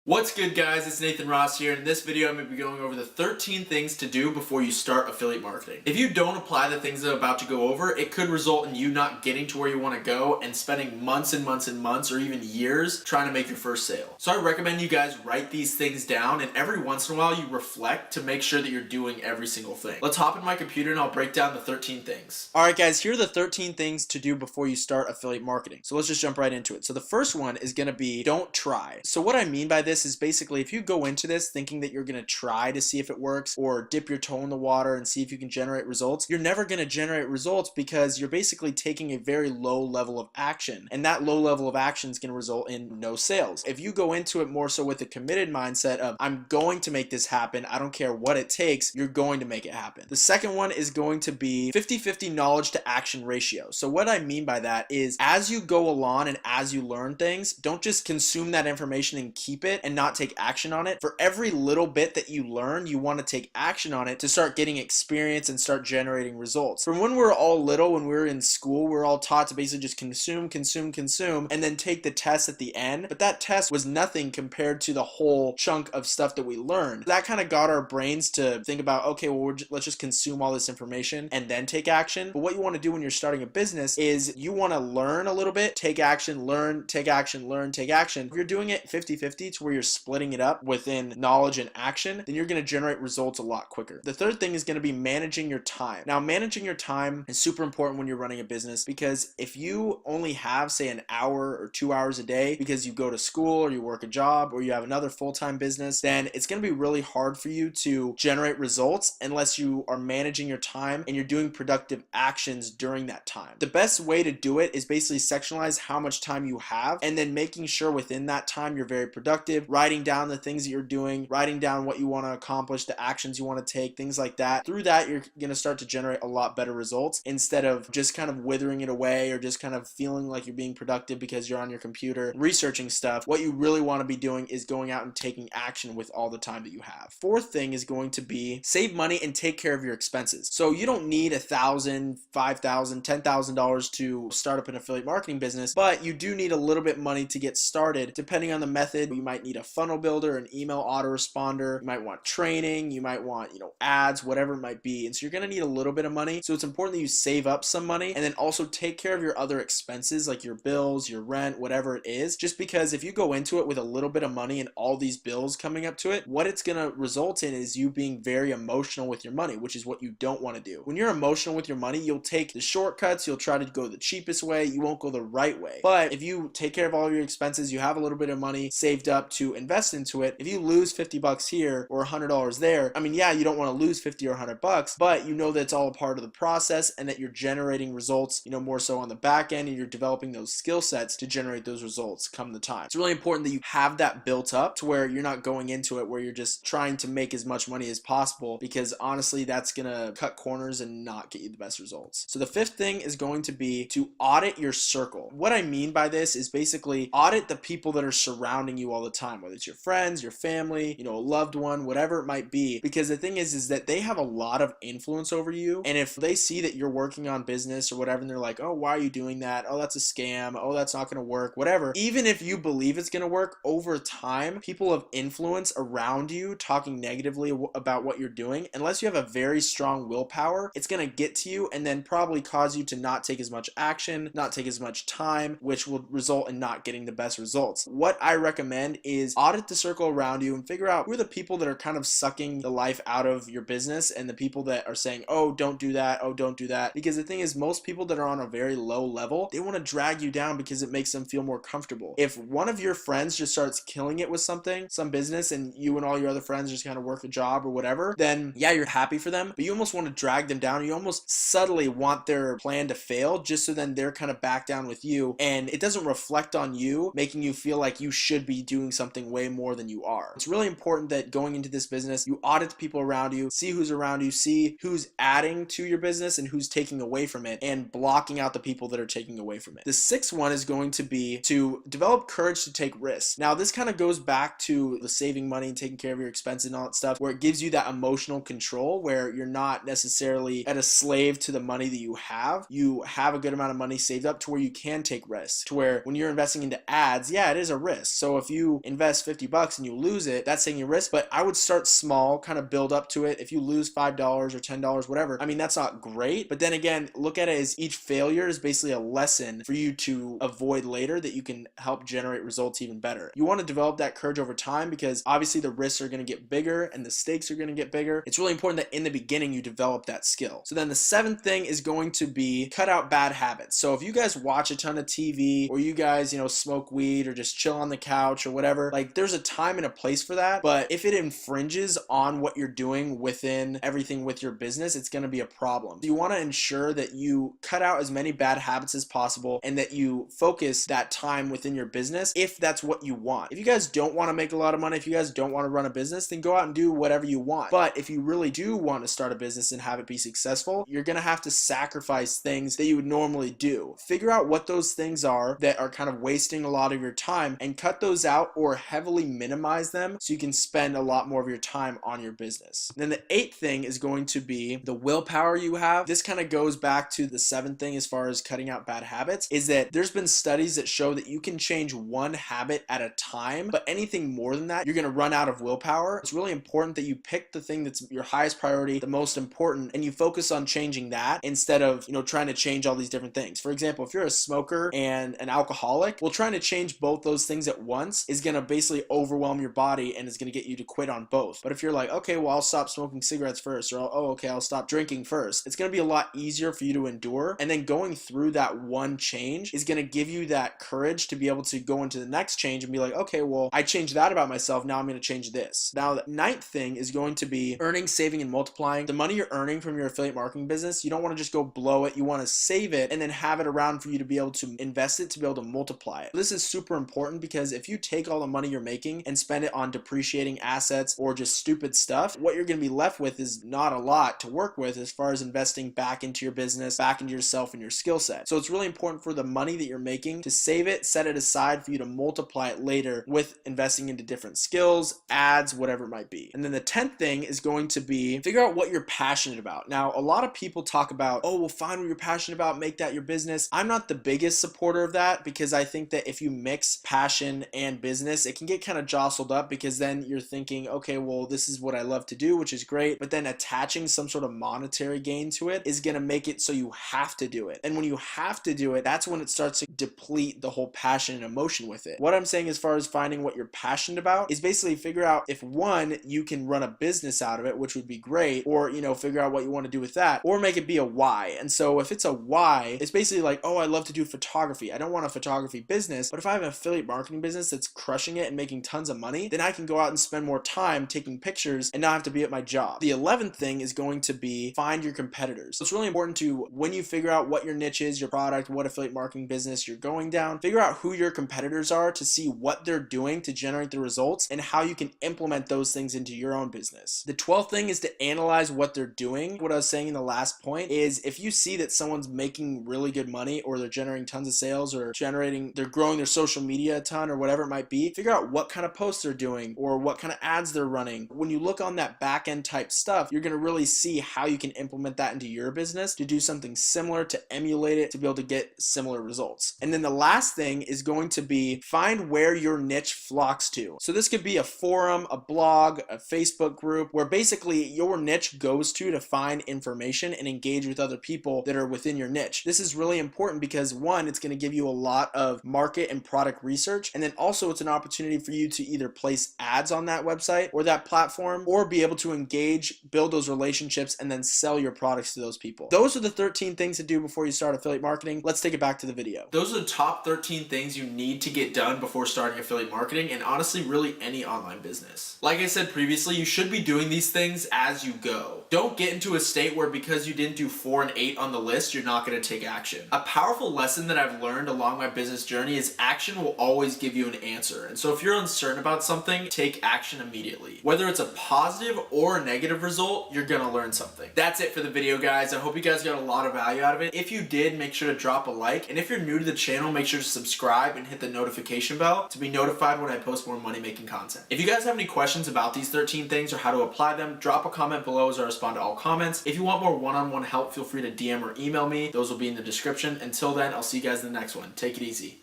What's good, guys? It's Nathan Ross here, and in this video I'm going to be going over the 13 things to do before you start affiliate marketing. If you don't apply the things that I'm about to go over, it could result in you not getting to where you want to go and spending months and months and months or even years trying to make your first sale. So I recommend you guys write these things down, and every once in a while you reflect to make sure that you're doing every single thing. Let's hop in my computer and I'll break down the 13 things. Alright guys, here are the 13 things to do before you start affiliate marketing. So let's just jump right into it. So the first one is going to be don't try. So what I mean by this is basically if you go into this thinking that you're going to try to see if it works or dip your toe in the water and see if you can generate results, you're never going to generate results because you're basically taking a very low level of action, and that low level of action is going to result in no sales. If you go into it more so with a committed mindset of I'm going to make this happen, I don't care what it takes, you're going to make it happen. The second one is going to be 50-50 knowledge to action ratio. So what I mean by that is as you go along and as you learn things, don't just consume that information and keep it and not take action on it. For every little bit that you learn, you want to take action on it to start getting experience and start generating results. From when we're all little, when we were in school, we're all taught to basically just consume, and then take the test at the end. But that test was nothing compared to the whole chunk of stuff that we learned. That kind of got our brains to think about, okay, well, let's just consume all this information and then take action. But what you want to do when you're starting a business is you want to learn a little bit, take action, learn, take action, learn, take action. If you're doing it 50-50 to where you're splitting it up within knowledge and action, then you're going to generate results a lot quicker. The third thing is going to be managing your time. Now, managing your time is super important when you're running a business, because if you only have, say, an hour or 2 hours a day because you go to school or you work a job or you have another full-time business, then it's going to be really hard for you to generate results unless you are managing your time and you're doing productive actions during that time. The best way to do it is basically sectionalize how much time you have and then making sure within that time you're very productive, writing down the things that you're doing, writing down what you want to accomplish, the actions you want to take, things like that. Through that, you're going to start to generate a lot better results instead of just kind of withering it away or just kind of feeling like you're being productive because you're on your computer researching stuff. What you really want to be doing is going out and taking action with all the time that you have. Fourth thing is going to be save money and take care of your expenses. So you don't need $1,000, $5,000, $10,000 to start up an affiliate marketing business, but you do need a little bit of money to get started. Depending on the method, you might need a funnel builder, an email autoresponder, you might want training, you might want, ads, whatever it might be. And so you're going to need a little bit of money. So it's important that you save up some money and then also take care of your other expenses like your bills, your rent, whatever it is. Just because if you go into it with a little bit of money and all these bills coming up to it, what it's going to result in is you being very emotional with your money, which is what you don't want to do. When you're emotional with your money, you'll take the shortcuts, you'll try to go the cheapest way, you won't go the right way. But if you take care of all your expenses, you have a little bit of money saved up to invest into it, if you lose $50 here or $100 there, I mean, yeah, you don't want to lose 50 or $100, but you know that it's all a part of the process and that you're generating results, more so on the back end, and you're developing those skill sets to generate those results come the time. It's really important that you have that built up to where you're not going into it where you're just trying to make as much money as possible, because honestly, that's going to cut corners and not get you the best results. So the fifth thing is going to be to audit your circle. What I mean by this is basically audit the people that are surrounding you all the time, whether it's your friends, your family, a loved one, whatever it might be, because the thing is that they have a lot of influence over you. And if they see that you're working on business or whatever, and they're like, oh, why are you doing that? Oh, that's a scam. Oh, that's not going to work, whatever. Even if you believe it's going to work, over time, people of influence around you talking negatively about what you're doing, unless you have a very strong willpower, it's going to get to you and then probably cause you to not take as much action, not take as much time, which will result in not getting the best results. What I recommend is audit the circle around you and figure out who are the people that are kind of sucking the life out of your business and the people that are saying, oh, don't do that, oh, don't do that. Because the thing is, most people that are on a very low level, they want to drag you down because it makes them feel more comfortable. If one of your friends just starts killing it with something, some business, and you and all your other friends just kind of work a job or whatever, then yeah, you're happy for them, but you almost want to drag them down. You almost subtly want their plan to fail just so then they're kind of back down with you, and it doesn't reflect on you, making you feel like you should be doing something way more than you are. It's really important that going into this business, you audit the people around you, see who's around you, see who's adding to your business and who's taking away from it, and blocking out the people that are taking away from it. The sixth one is going to be to develop courage to take risks. Now, this kind of goes back to the saving money and taking care of your expenses and all that stuff, where it gives you that emotional control where you're not necessarily at a slave to the money that you have. You have a good amount of money saved up to where you can take risks, to where when you're investing into ads, yeah, it is a risk. So if you invest invest 50 bucks and you lose it, that's taking a risk. But I would start small, kind of build up to it. If you lose $5 or $10, whatever, I mean, that's not great. But then again, look at it as each failure is basically a lesson for you to avoid later that you can help generate results even better. You want to develop that courage over time because obviously the risks are going to get bigger and the stakes are going to get bigger. It's really important that in the beginning you develop that skill. So then the seventh thing is going to be cut out bad habits. So if you guys watch a ton of TV or you guys, smoke weed or just chill on the couch or whatever, like there's a time and a place for that. But if it infringes on what you're doing within everything with your business, it's going to be a problem. So you want to ensure that you cut out as many bad habits as possible and that you focus that time within your business if that's what you want. If you guys don't want to make a lot of money, if you guys don't want to run a business, then go out and do whatever you want. But if you really do want to start a business and have it be successful, you're going to have to sacrifice things that you would normally do. Figure out what those things are that are kind of wasting a lot of your time and cut those out or heavily minimize them so you can spend a lot more of your time on your business. And then the eighth thing is going to be the willpower you have. This kind of goes back to the seventh thing as far as cutting out bad habits, is that there's been studies that show that you can change one habit at a time, but anything more than that, you're going to run out of willpower. It's really important that you pick the thing that's your highest priority, the most important, and you focus on changing that instead of, trying to change all these different things. For example, if you're a smoker and an alcoholic, well, trying to change both those things at once is going to basically overwhelm your body and is going to get you to quit on both. But if you're like, okay, well, I'll stop smoking cigarettes first, or okay, I'll stop drinking first, it's going to be a lot easier for you to endure. And then going through that one change is going to give you that courage to be able to go into the next change and be like, okay, well, I changed that about myself. Now I'm going to change this. Now, the ninth thing is going to be earning, saving, and multiplying. The money you're earning from your affiliate marketing business, you don't want to just go blow it. You want to save it and then have it around for you to be able to invest it, to be able to multiply it. This is super important because if you take all the money you're making and spend it on depreciating assets or just stupid stuff, what you're going to be left with is not a lot to work with as far as investing back into your business, back into yourself and your skill set. So it's really important for the money that you're making to save it, set it aside for you to multiply it later with investing into different skills, ads, whatever it might be. And then the 10th thing is going to be figure out what you're passionate about. Now, a lot of people talk about, oh, well, find what you're passionate about, make that your business. I'm not the biggest supporter of that because I think that if you mix passion and business, it can get kind of jostled up because then you're thinking, okay, well, this is what I love to do, which is great, but then attaching some sort of monetary gain to it is going to make it so you have to do it. And when you have to do it, that's when it starts to deplete the whole passion and emotion with it. What I'm saying as far as finding what you're passionate about is basically figure out if one, you can run a business out of it, which would be great, or, figure out what you want to do with that, or make it be a why. And so if it's a why, it's basically like, oh, I love to do photography. I don't want a photography business, but if I have an affiliate marketing business that's crushing it and making tons of money, then I can go out and spend more time taking pictures and not have to be at my job. The 11th thing is going to be find your competitors. So it's really important to, when you figure out what your niche is, your product, what affiliate marketing business you're going down, figure out who your competitors are to see what they're doing to generate the results and how you can implement those things into your own business. The 12th thing is to analyze what they're doing. What I was saying in the last point is if you see that someone's making really good money or they're generating tons of sales or they're growing their social media a ton or whatever it might be, figure out what kind of posts they're doing or what kind of ads they're running. When you look on that back end type stuff, you're going to really see how you can implement that into your business to do something similar, to emulate it, to be able to get similar results. And then the last thing is going to be find where your niche flocks to. So this could be a forum, a blog, a Facebook group, where basically your niche goes to find information and engage with other people that are within your niche. This is really important because one, it's going to give you a lot of market and product research, and then also it's an opportunity for you to either place ads on that website or that platform, or be able to engage, build those relationships, and then sell your products to those people. Those are the 13 things to do before you start affiliate marketing. Let's take it back to the video. Those are the top 13 things you need to get done before starting affiliate marketing, and honestly, really any online business. Like I said previously, you should be doing these things as you go. Don't get into a state where because you didn't do 4 and 8 on the list, you're not going to take action. A powerful lesson that I've learned along my business journey is action will always give you an answer. And so if you're uncertain about something, take action immediately. Whether it's a positive or a negative result, you're going to learn something. That's it for the video, guys. I hope you guys got a lot of value out of it. If you did, make sure to drop a like. And if you're new to the channel, make sure to subscribe and hit the notification bell to be notified when I post more money-making content. If you guys have any questions about these 13 things or how to apply them, drop a comment below as I respond to all comments. If you want more one-on-one help, feel free to DM or email me. Those will be in the description. Until then, I'll see you guys in the next one. Take it easy.